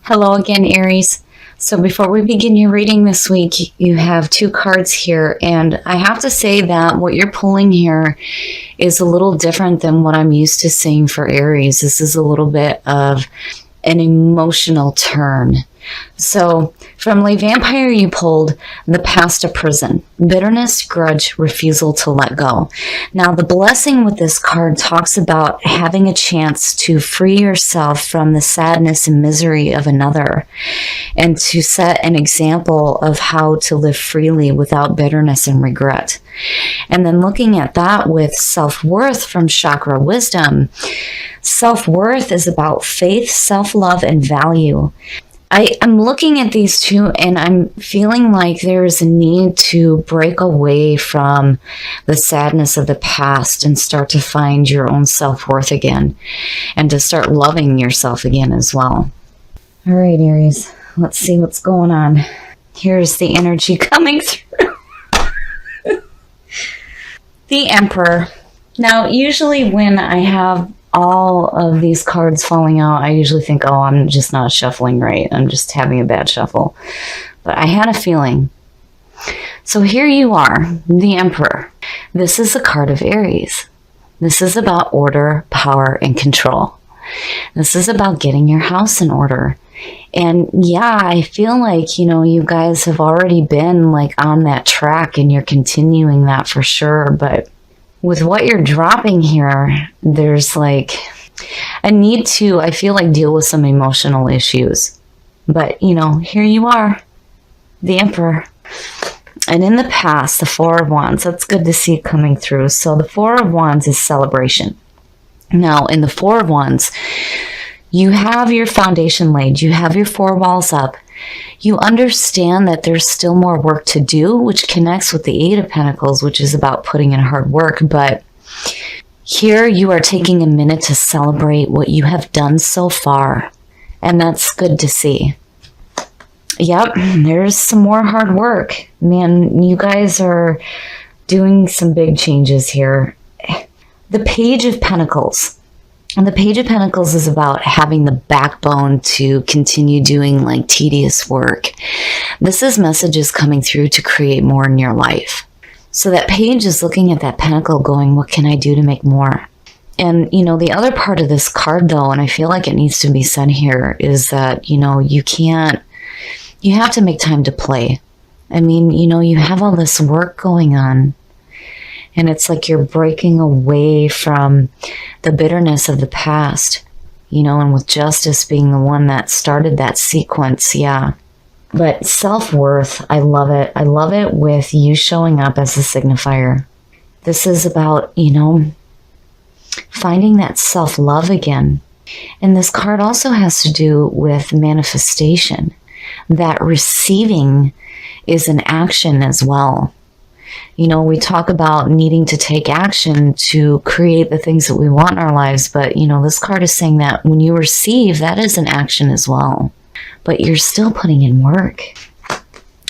Hello again, Aries. So before we begin your reading this week, you have two cards here, and I have to say that what you're pulling here is a little different than what I'm used to seeing for Aries. This is a little bit of an emotional turn. So from Le Vampire, you pulled the past of prison, bitterness, grudge, refusal to let go. Now, the blessing with this card talks about having a chance to free yourself from the sadness and misery of another and to set an example of how to live freely without bitterness and regret. And then looking at that with self-worth from Chakra Wisdom, self-worth is about faith, self-love, and value. I'm looking at these two and I'm feeling like there is a need to break away from the sadness of the past and start to find your own self-worth again and to start loving yourself again as well. All right, Aries, let's see what's going on. Here's the energy coming through. The Emperor. Now, usually when I have all of these cards falling out, I usually think, oh, I'm just not shuffling right. I'm just having a bad shuffle. But I had a feeling. So here you are, the Emperor. This is a card of Aries. This is about order, power, and control. This is about getting your house in order. And yeah, I feel like, you guys have already been like on that track and you're continuing that for sure. But with what you're dropping here, there's like a need to, I feel like, deal with some emotional issues. But, here you are, the Emperor. And in the past, the Four of Wands, that's good to see coming through. So the Four of Wands is celebration. Now, in the Four of Wands, you have your foundation laid. You have your four walls up. You understand that there's still more work to do, which connects with the Eight of Pentacles, which is about putting in hard work. But here you are taking a minute to celebrate what you have done so far. And that's good to see. Yep, there's some more hard work. Man, you guys are doing some big changes here. The Page of Pentacles. And the Page of Pentacles is about having the backbone to continue doing like tedious work. This is messages coming through to create more in your life. So that page is looking at that pentacle going, what can I do to make more? And, the other part of this card though, and I feel like it needs to be said here, is that, you have to make time to play. I mean, you have all this work going on. And it's like you're breaking away from the bitterness of the past, and with justice being the one that started that sequence, yeah. But self-worth, I love it. I love it with you showing up as a signifier. This is about, finding that self-love again. And this card also has to do with manifestation. That receiving is an action as well. We talk about needing to take action to create the things that we want in our lives. But, this card is saying that when you receive, that is an action as well. But you're still putting in work.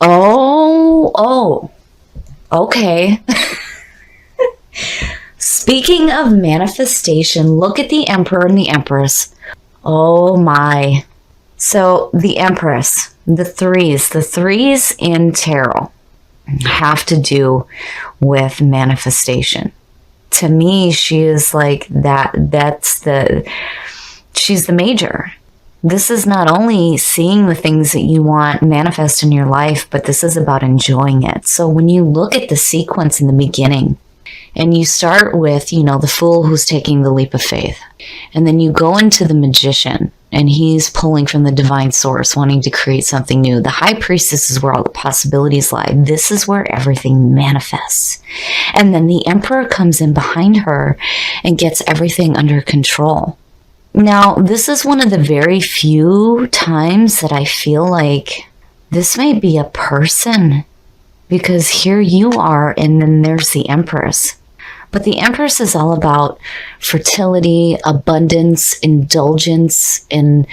Oh, okay. Speaking of manifestation, look at the Emperor and the Empress. Oh my. So the Empress, the threes in tarot have to do with manifestation. To me, she is like she's the major. This is not only seeing the things that you want manifest in your life, but this is about enjoying it. So when you look at the sequence in the beginning, and you start with, the Fool who's taking the leap of faith, and then you go into the Magician, and he's pulling from the divine source, wanting to create something new. The High Priestess is where all the possibilities lie. This is where everything manifests. And then the Emperor comes in behind her and gets everything under control. Now, this is one of the very few times that I feel like this may be a person, because here you are, and then there's the Empress. But the Empress is all about fertility, abundance, indulgence, and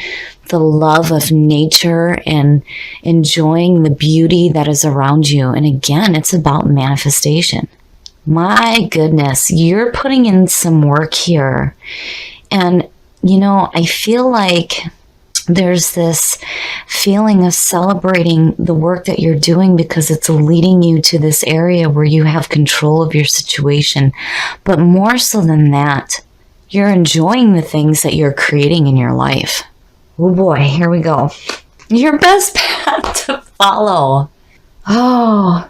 the love of nature and enjoying the beauty that is around you. And again, it's about manifestation. My goodness, you're putting in some work here. And, I feel like There's this feeling of celebrating the work that you're doing because it's leading you to this area where you have control of your situation. But more so than that, you're enjoying the things that you're creating in your life. Oh boy, here we go. Your best path to follow. Oh,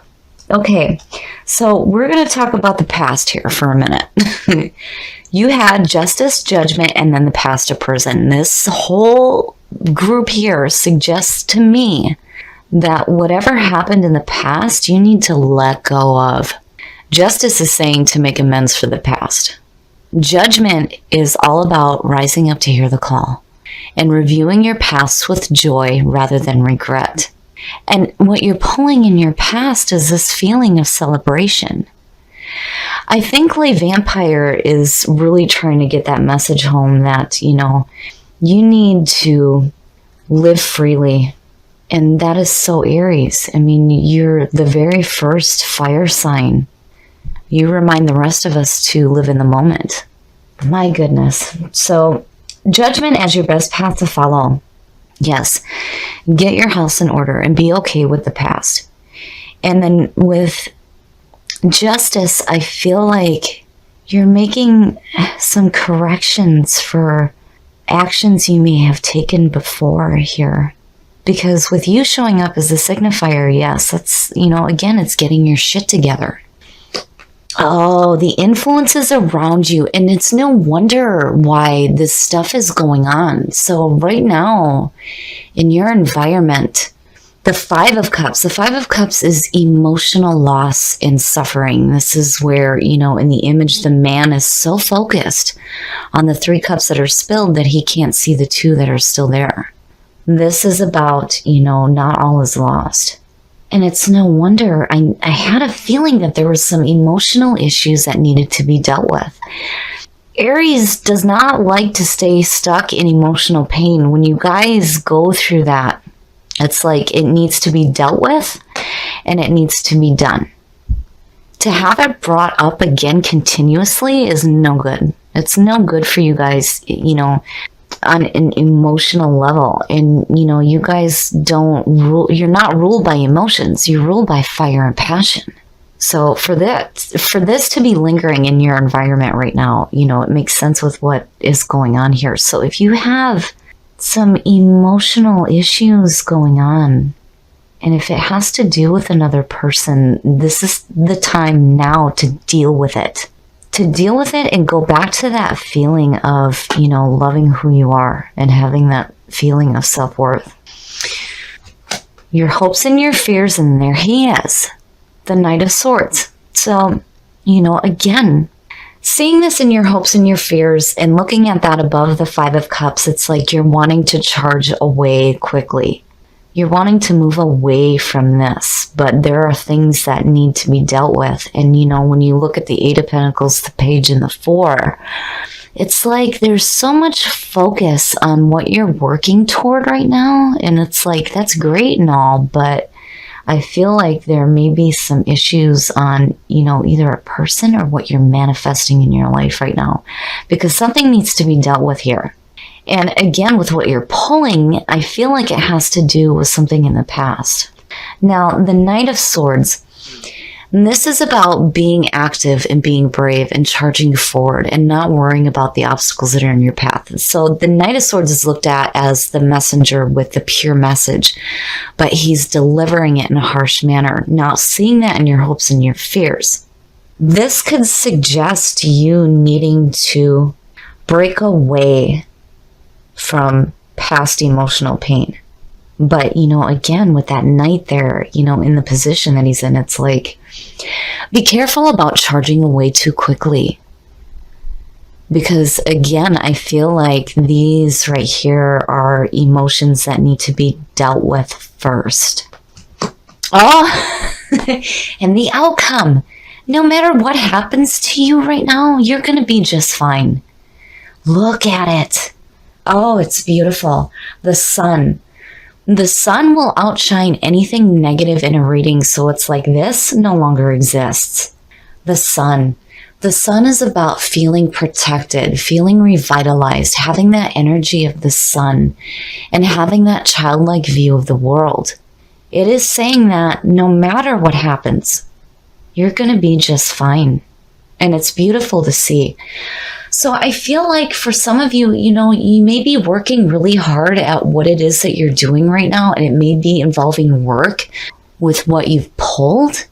okay. So we're going to talk about the past here for a minute. You had justice, judgment, and then the past of prison. This whole group here suggests to me that whatever happened in the past, you need to let go of. Justice is saying to make amends for the past. Judgment is all about rising up to hear the call and reviewing your past with joy rather than regret. And what you're pulling in your past is this feeling of celebration. I think Le Vampire is really trying to get that message home that, you need to live freely. And that is so Aries. I mean, you're the very first fire sign. You remind the rest of us to live in the moment. My goodness. So, judgment as your best path to follow. Yes, get your house in order and be okay with the past. And then with justice, I feel like you're making some corrections for actions you may have taken before here. Because with you showing up as a signifier, yes, that's, again, it's getting your shit together. Oh, the influences around you. And it's no wonder why this stuff is going on. So right now, in your environment, the Five of Cups is emotional loss and suffering. This is where, in the image, the man is so focused on the 3 cups that are spilled that he can't see the 2 that are still there. This is about, not all is lost. And it's no wonder. I had a feeling that there was some emotional issues that needed to be dealt with. Aries does not like to stay stuck in emotional pain. When you guys go through that, it's like it needs to be dealt with and it needs to be done. To have it brought up again continuously is no good. It's no good for you guys, on an emotional level. And, you guys don't rule, you're not ruled by emotions, you're ruled by fire and passion. So for this to be lingering in your environment right now, it makes sense with what is going on here. So if you have some emotional issues going on, and if it has to do with another person, this is the time now to deal with it. To deal with it and go back to that feeling of, loving who you are and having that feeling of self-worth. Your hopes and your fears, and there he is, the Knight of Swords. So, again, seeing this in your hopes and your fears and looking at that above the 5 of Cups, it's like you're wanting to charge away quickly. You're wanting to move away from this, but there are things that need to be dealt with. And, when you look at the 8 of Pentacles, the Page, and the 4, it's like there's so much focus on what you're working toward right now. And it's like, that's great and all, but I feel like there may be some issues on, either a person or what you're manifesting in your life right now, because something needs to be dealt with here. And again, with what you're pulling, I feel like it has to do with something in the past. Now, the Knight of Swords, this is about being active and being brave and charging forward and not worrying about the obstacles that are in your path. So the Knight of Swords is looked at as the messenger with the pure message, but he's delivering it in a harsh manner. Now, seeing that in your hopes and your fears, this could suggest you needing to break away from past emotional pain. But, again, with that knight there, in the position that he's in, it's like, be careful about charging away too quickly. Because, again, I feel like these right here are emotions that need to be dealt with first. Oh, and the outcome. No matter what happens to you right now, you're going to be just fine. Look at it. Oh, it's beautiful. The sun. The sun will outshine anything negative in a reading, so it's like this no longer exists. The sun. The sun is about feeling protected, feeling revitalized, having that energy of the sun, and having that childlike view of the world. It is saying that no matter what happens, you're going to be just fine. And it's beautiful to see. So I feel like for some of you, you may be working really hard at what it is that you're doing right now, and it may be involving work with what you've pulled.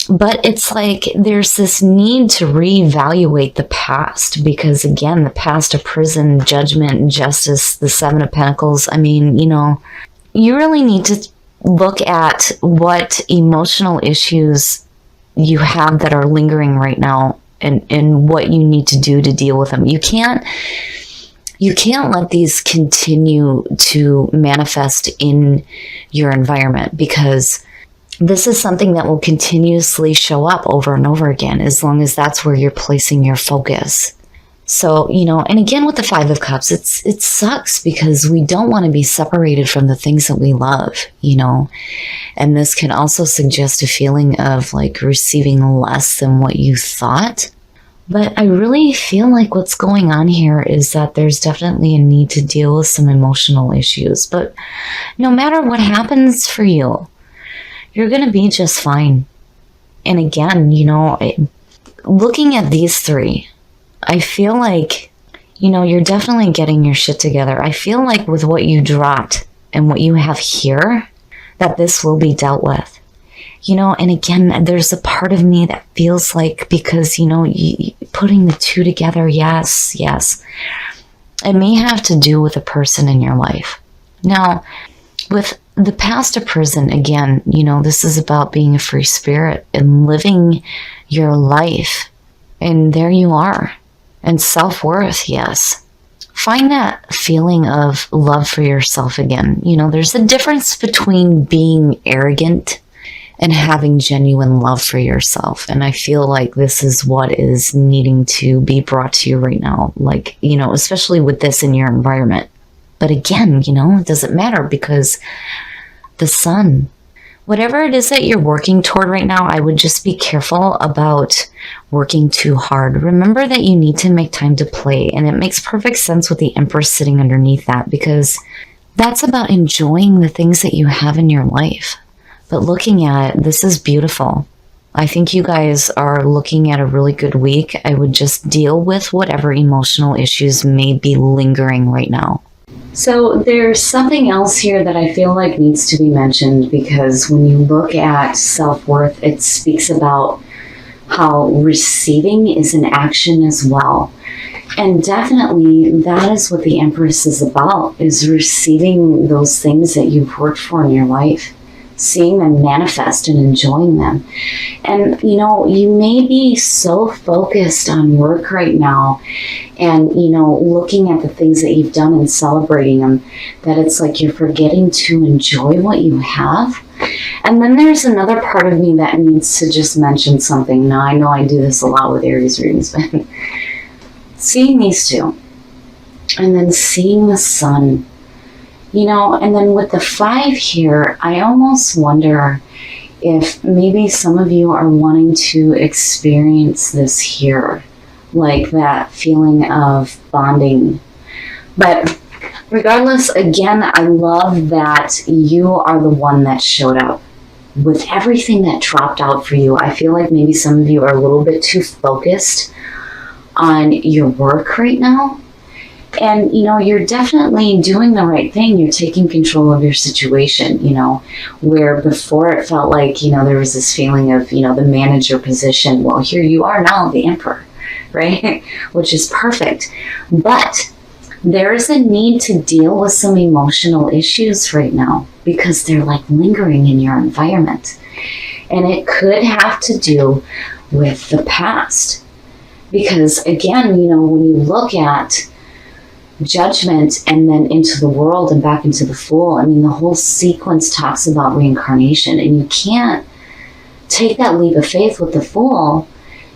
But it's like there's this need to reevaluate the past because, again, the past of prison, judgment, justice, the Seven of Pentacles. I mean, you really need to look at what emotional issues you have that are lingering right now and what you need to do to deal with them. You can't let these continue to manifest in your environment because this is something that will continuously show up over and over again as long as that's where you're placing your focus. So, and again with the Five of Cups, it sucks because we don't want to be separated from the things that we love, and this can also suggest a feeling of like receiving less than what you thought. But I really feel like what's going on here is that there's definitely a need to deal with some emotional issues. But no matter what happens for you, you're going to be just fine. And again, looking at these three, I feel like, you're definitely getting your shit together. I feel like with what you dropped and what you have here, that this will be dealt with. And again, there's a part of me that feels like because, putting the two together, yes, it may have to do with a person in your life. Now, with the past of prison, again, this is about being a free spirit and living your life. And there you are. And self-worth, yes. Find that feeling of love for yourself again. There's a difference between being arrogant and having genuine love for yourself. And I feel like this is what is needing to be brought to you right now. Like, especially with this in your environment. But again, it doesn't matter because the sun, whatever it is that you're working toward right now, I would just be careful about working too hard. Remember that you need to make time to play. And it makes perfect sense with the Empress sitting underneath that because that's about enjoying the things that you have in your life. But looking at it, this is beautiful. I think you guys are looking at a really good week. I would just deal with whatever emotional issues may be lingering right now. So there's something else here that I feel like needs to be mentioned because when you look at self-worth, it speaks about how receiving is an action as well. And definitely that is what the Empress is about, is receiving those things that you've worked for in your life, seeing them manifest and enjoying them. And, you may be so focused on work right now and, looking at the things that you've done and celebrating them that it's like you're forgetting to enjoy what you have. And then there's another part of me that needs to just mention something. Now, I know I do this a lot with Aries readings, but seeing these two and then seeing the sun, and then with the 5 here, I almost wonder if maybe some of you are wanting to experience this here, like that feeling of bonding. But regardless, again, I love that you are the one that showed up with everything that dropped out for you. I feel like maybe some of you are a little bit too focused on your work right now. And, you're definitely doing the right thing. You're taking control of your situation, where before it felt like, there was this feeling of, the manager position. Well, here you are now, the Emperor, right? Which is perfect. But there is a need to deal with some emotional issues right now because they're like lingering in your environment. And it could have to do with the past. Because again, when you look at Judgment and then into the world and back into the Fool, I mean, the whole sequence talks about reincarnation, and you can't take that leap of faith with the Fool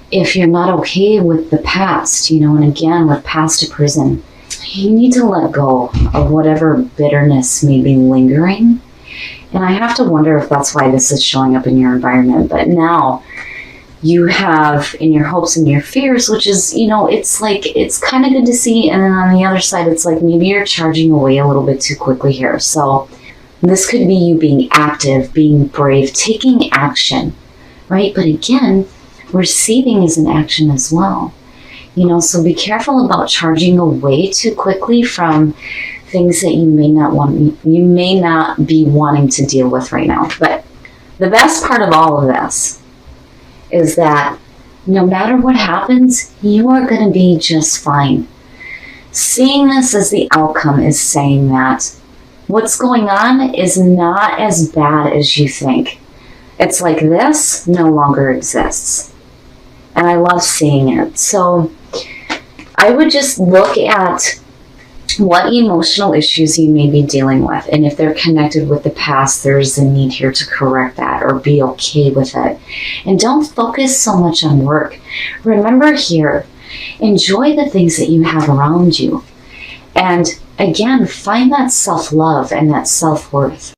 if you're not okay with the past, and again, with past to prison, you need to let go of whatever bitterness may be lingering. And I have to wonder if that's why this is showing up in your environment. But now, You have in your hopes and your fears, which is, it's like, it's kind of good to see. And then on the other side, it's like maybe you're charging away a little bit too quickly here. So this could be you being active, being brave, taking action, right? But again, receiving is an action as well. So be careful about charging away too quickly from things that you may not be wanting to deal with right now. But the best part of all of this is that no matter what happens, you are going to be just fine. Seeing this as the outcome is saying that what's going on is not as bad as you think. It's like this no longer exists. And I love seeing it. So I would just look at what emotional issues you may be dealing with. And if they're connected with the past, there's a need here to correct that or be okay with it. And don't focus so much on work. Remember here, enjoy the things that you have around you. And again, find that self-love and that self-worth.